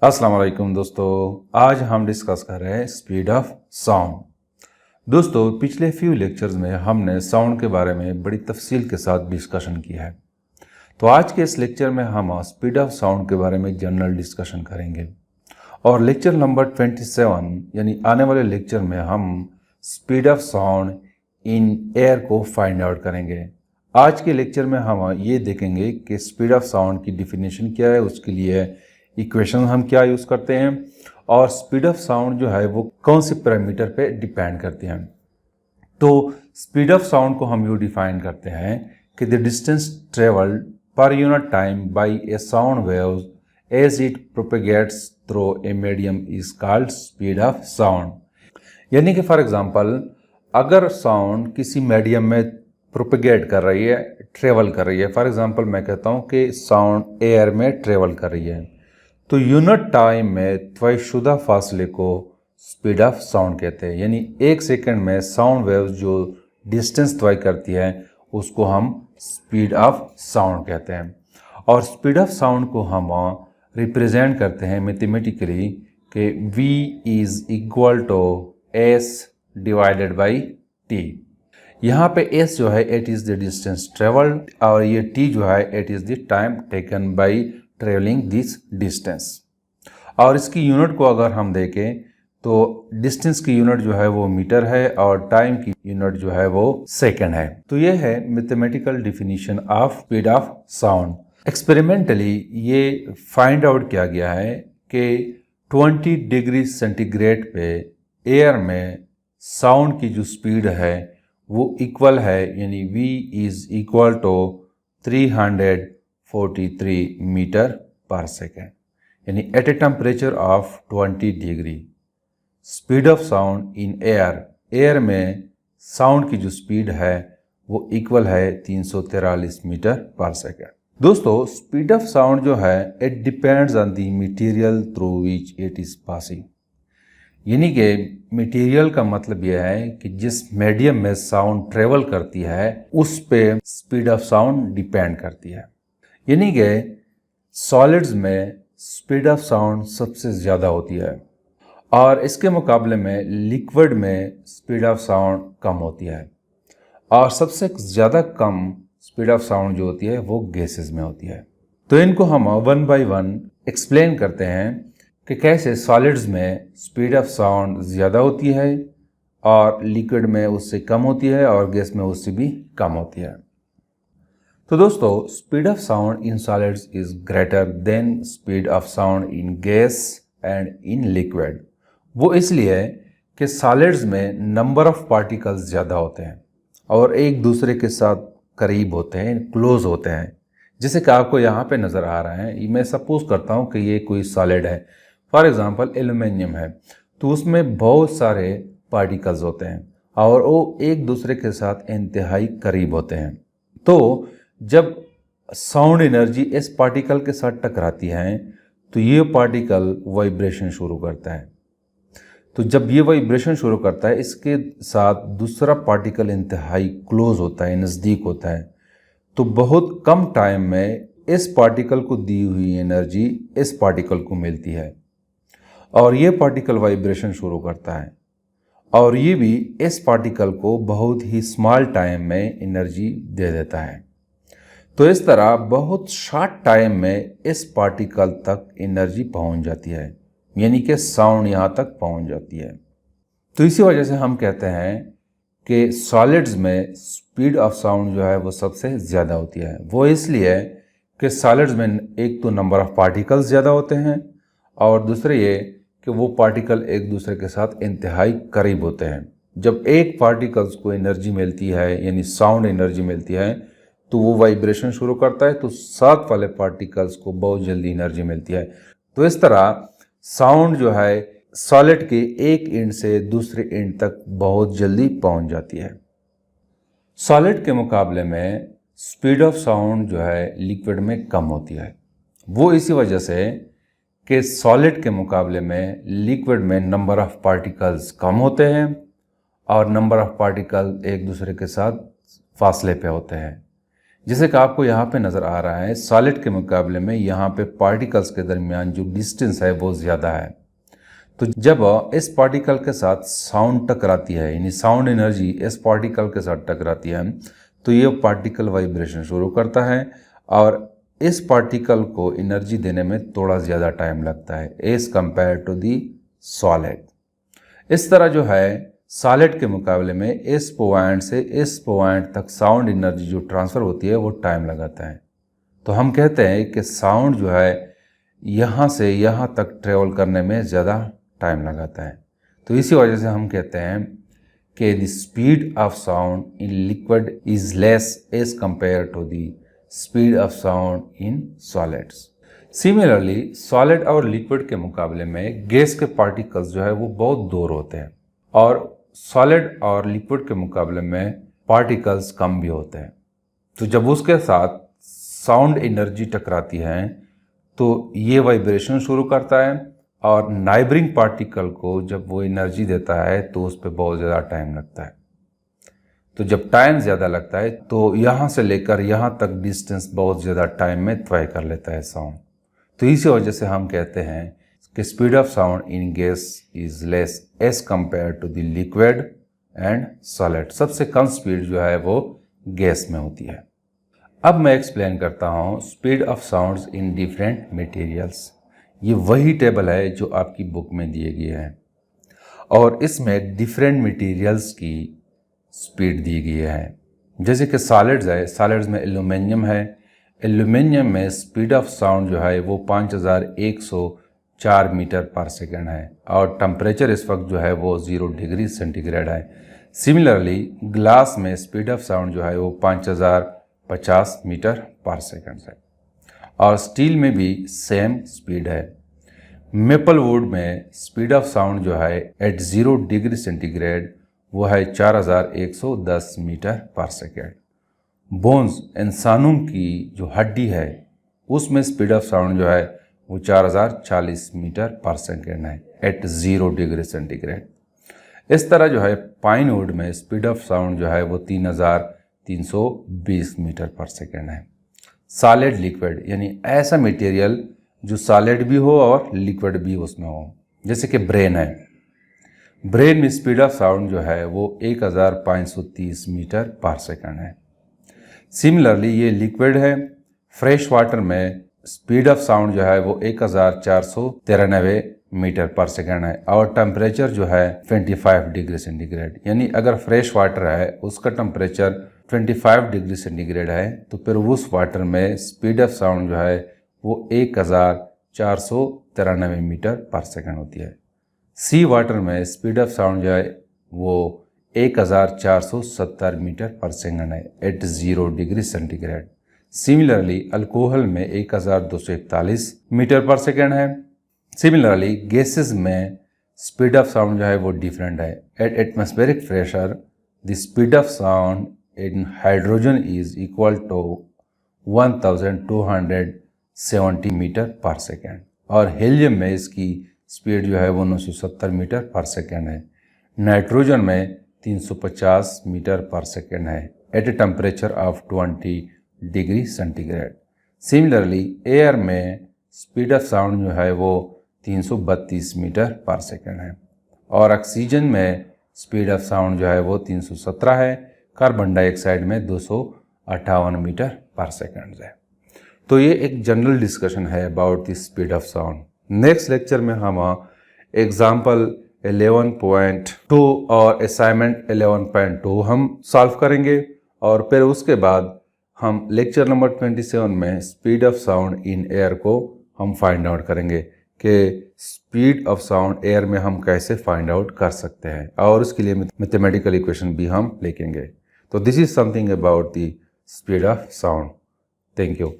अस्सलाम वालेकुम दोस्तों, आज हम डिस्कस कर रहे हैं स्पीड ऑफ साउंड। दोस्तों, पिछले फ्यू लेक्चर्स में हमने साउंड के बारे में बड़ी तफसील के साथ डिस्कशन किया है। तो आज के इस लेक्चर में हम स्पीड ऑफ साउंड के बारे में जनरल डिस्कशन करेंगे और लेक्चर नंबर 27 यानी आने वाले लेक्चर में हम speed of sound in air को फाइंड आउट करेंगे। आज के लेक्चर में हम ये देखेंगे कि स्पीड ऑफ साउंड की डिफिनेशन क्या है, उसके लिए इक्वेशन हम क्या यूज़ करते हैं और स्पीड ऑफ साउंड जो है वो कौन से पैरामीटर पे डिपेंड करते हैं। तो स्पीड ऑफ साउंड को हम यूँ डिफाइन करते हैं कि the distance travelled per unit time by a sound waves as it propagates through a medium is called speed of sound. यानी कि फॉर एग्जांपल, अगर साउंड किसी मीडियम में प्रोपेगेट कर रही है, ट्रेवल कर रही है, फॉर एग्जांपल मैं कहता हूँ कि साउंड एयर में ट्रेवल कर रही है, तो यूनिट टाइम में तयशुदा फासले को स्पीड ऑफ साउंड कहते हैं। यानी एक सेकंड में साउंड वेव जो डिस्टेंस तय करती है उसको हम स्पीड ऑफ साउंड कहते हैं। और स्पीड ऑफ साउंड को हम रिप्रेजेंट करते हैं मैथमेटिकली कि v is equal to s divided by t। यहाँ पे s जो है it is the distance travelled और ये t जो है it is the time taken by travelling this distance. और इसकी यूनिट को अगर हम देखें तो डिस्टेंस की यूनिट जो है वो मीटर है और टाइम की यूनिट जो है वो सेकंड है। तो ये है mathematical definition of speed of sound. Experimentally ये फाइंड आउट किया गया है कि 20 डिग्री सेंटीग्रेड पे एयर में साउंड की जो स्पीड है वो इक्वल है, यानी v is equal to 343 metre per second. यानी at a temperature of 20 degree speed of sound in air में साउंड की जो स्पीड है वो इक्वल है 343 मीटर पर सेकेंड। दोस्तों, स्पीड ऑफ साउंड जो है it depends on the material through which it is passing. यानी कि मटेरियल का मतलब यह है कि जिस मीडियम में साउंड ट्रेवल करती है उस पे स्पीड ऑफ साउंड डिपेंड करती है। यानी कि सॉलिड्स में स्पीड ऑफ साउंड सबसे ज़्यादा होती है और इसके मुकाबले में लिक्विड में स्पीड ऑफ साउंड कम होती है और सबसे ज़्यादा कम स्पीड ऑफ साउंड जो होती है वो गैसेस में होती है। तो इनको हम वन बाय वन एक्सप्लेन करते हैं कि कैसे सॉलिड्स में स्पीड ऑफ साउंड ज़्यादा होती है और लिक्विड में उससे कम होती है और गैस में उससे भी कम होती है। तो दोस्तों, speed of sound in solids is greater than speed of sound in gas and in liquid. वो इसलिए कि सॉलिड्स में नंबर ऑफ पार्टिकल्स ज़्यादा होते हैं और एक दूसरे के साथ करीब होते हैं, क्लोज होते हैं। जैसे कि आपको यहाँ पे नज़र आ रहा है, मैं सपोज करता हूँ कि ये कोई सॉलिड है, फॉर एग्जांपल एल्युमिनियम है, तो उसमें बहुत सारे पार्टिकल्स होते हैं और वो एक दूसरे के साथ इंतहाई करीब होते हैं। तो जब साउंड एनर्जी इस पार्टिकल के साथ टकराती है तो ये पार्टिकल वाइब्रेशन शुरू करता है। तो जब ये वाइब्रेशन शुरू करता है इसके साथ दूसरा पार्टिकल इंतहाई क्लोज होता है, नज़दीक होता है, तो बहुत कम टाइम में इस पार्टिकल को दी हुई एनर्जी इस पार्टिकल को मिलती है और ये पार्टिकल वाइब्रेशन शुरू करता है और ये भी इस पार्टिकल को बहुत ही स्मॉल टाइम में एनर्जी दे देता है। तो इस तरह बहुत शॉर्ट टाइम में इस पार्टिकल तक एनर्जी पहुंच जाती है, यानी कि साउंड यहाँ तक पहुंच जाती है। तो इसी वजह से हम कहते हैं कि सॉलिड्स में स्पीड ऑफ साउंड जो है वो सबसे ज़्यादा होती है। वो इसलिए कि सॉलिड्स में एक तो नंबर ऑफ पार्टिकल्स ज़्यादा होते हैं और दूसरे ये कि वो पार्टिकल एक दूसरे के साथ इंतहाई करीब होते हैं। जब एक पार्टिकल्स को एनर्जी मिलती है, यानी साउंड एनर्जी मिलती है, तो वो वाइब्रेशन शुरू करता है, तो साथ वाले पार्टिकल्स को बहुत जल्दी एनर्जी मिलती है। तो इस तरह साउंड जो है सॉलिड के एक एंड से दूसरे एंड तक बहुत जल्दी पहुंच जाती है। सॉलिड के मुकाबले में स्पीड ऑफ साउंड जो है लिक्विड में कम होती है। वो इसी वजह से कि सॉलिड के मुकाबले में लिक्विड में नंबर ऑफ पार्टिकल्स कम होते हैं और नंबर ऑफ पार्टिकल एक दूसरे के साथ फासले पे होते हैं। जैसे कि आपको यहाँ पे नज़र आ रहा है, सॉलिड के मुकाबले में यहाँ पे पार्टिकल्स के दरमियान जो डिस्टेंस है वो ज़्यादा है। तो जब इस पार्टिकल के साथ साउंड टकराती है, यानी साउंड एनर्जी इस पार्टिकल के साथ टकराती है, तो ये पार्टिकल वाइब्रेशन शुरू करता है और इस पार्टिकल को एनर्जी देने में थोड़ा ज़्यादा टाइम लगता है as compare to the solid. इस तरह जो है सॉलिड के मुकाबले में इस पॉइंट से इस पॉइंट तक साउंड एनर्जी जो ट्रांसफ़र होती है वो टाइम लगाता है। तो हम कहते हैं कि साउंड जो है यहाँ से यहाँ तक ट्रेवल करने में ज़्यादा टाइम लगाता है। तो इसी वजह से हम कहते हैं कि the speed of sound in liquid is less as compare to the speed of sound in solids. Similarly solid और लिक्विड के मुकाबले में गैस के पार्टिकल्स जो है वो बहुत दूर होते हैं और सॉलिड और लिक्विड के मुकाबले में पार्टिकल्स कम भी होते हैं। तो जब उसके साथ साउंड एनर्जी टकराती है तो ये वाइब्रेशन शुरू करता है और नाइबरिंग पार्टिकल को जब वो एनर्जी देता है तो उस पर बहुत ज़्यादा टाइम लगता है। तो जब टाइम ज़्यादा लगता है तो यहाँ से लेकर यहाँ तक डिस्टेंस बहुत ज़्यादा टाइम में तय कर लेता है साउंड। तो इसी वजह से हम कहते हैं कि speed of sound in gas is less as compare to the liquid and solid. सबसे कम स्पीड जो है वो गैस में होती है। अब मैं एक्सप्लेन करता हूँ speed of sounds in different materials. ये वही टेबल है जो आपकी बुक में दिए गए हैं और इसमें डिफरेंट मटेरियल्स की स्पीड दी गई है। जैसे कि सॉलिड्स है, सॉलिड्स में एल्यूमिनियम है। एल्यूमिनियम में स्पीड ऑफ साउंड जो है वो 5104 मीटर पर सेकेंड है और टेम्परेचर इस वक्त जो है वो 0 डिग्री सेंटीग्रेड है। सिमिलरली ग्लास में स्पीड ऑफ साउंड जो है वो 5050 मीटर पर सेकेंड है और स्टील में भी सेम स्पीड है। मेपल वुड में स्पीड ऑफ साउंड जो है एट 0 डिग्री सेंटीग्रेड वो है 4110 मीटर पर सेकेंड। बोन्स इंसानों की जो हड्डी है उसमें स्पीड ऑफ साउंड जो है वो 4040 मीटर पर सेकेंड है एट 0 डिग्री सेंटीग्रेड। इस तरह जो है पाइन वुड में स्पीड ऑफ साउंड जो है वो 3320 मीटर पर सेकेंड है। सॉलिड लिक्विड यानी ऐसा मटेरियल जो सॉलिड भी हो और लिक्विड भी उसमें हो, जैसे कि ब्रेन है। ब्रेन में स्पीड ऑफ साउंड जो है वो 1530 मीटर पर सेकेंड है। सिमिलरली ये लिक्विड है। फ्रेश वाटर में स्पीड ऑफ साउंड जो है वो 1493 मीटर पर सेकेंड है और टेम्परेचर जो है 25 डिग्री सेंटीग्रेड। यानी अगर फ्रेश वाटर है उसका टेम्परेचर 25 डिग्री सेंटीग्रेड है तो फिर उस वाटर में स्पीड ऑफ साउंड जो है वो 1493 मीटर पर सेकेंड होती है। सी वाटर में स्पीड ऑफ साउंड जो है वो 1470 मीटर पर सेकेंड है at 0 degree centigrade. Similarly alcohol में 1241 मीटर पर सेकेंड है। सिमिलरली गैसेस में स्पीड ऑफ साउंड जो है वो डिफरेंट है। At atmospheric pressure the speed of sound in hydrogen is equal to 1270 metre per second और helium में इसकी स्पीड जो है वो 970 मीटर पर सेकेंड है। नाइट्रोजन में 350 मीटर पर सेकेंड है at a temperature of 20 degree centigrade. Similarly air में स्पीड ऑफ साउंड जो है वो 332 मीटर पर सेकेंड है और ऑक्सीजन में स्पीड ऑफ साउंड जो है वो 317 है। कार्बन डाइऑक्साइड में 258 मीटर पर सेकेंड है। तो ये एक जनरल डिस्कशन है about the speed of sound. Next lecture में हम एग्जाम्पल 11.2 और असाइनमेंट 11.2 हम सॉल्व करेंगे और फिर उसके बाद हम लेक्चर नंबर 27 में speed of sound in air को हम फाइंड आउट करेंगे कि स्पीड ऑफ साउंड एयर में हम कैसे फाइंड आउट कर सकते हैं और उसके लिए मैथमेटिकल इक्वेशन भी हम लिखेंगे। तो this is something about the speed of sound. Thank you.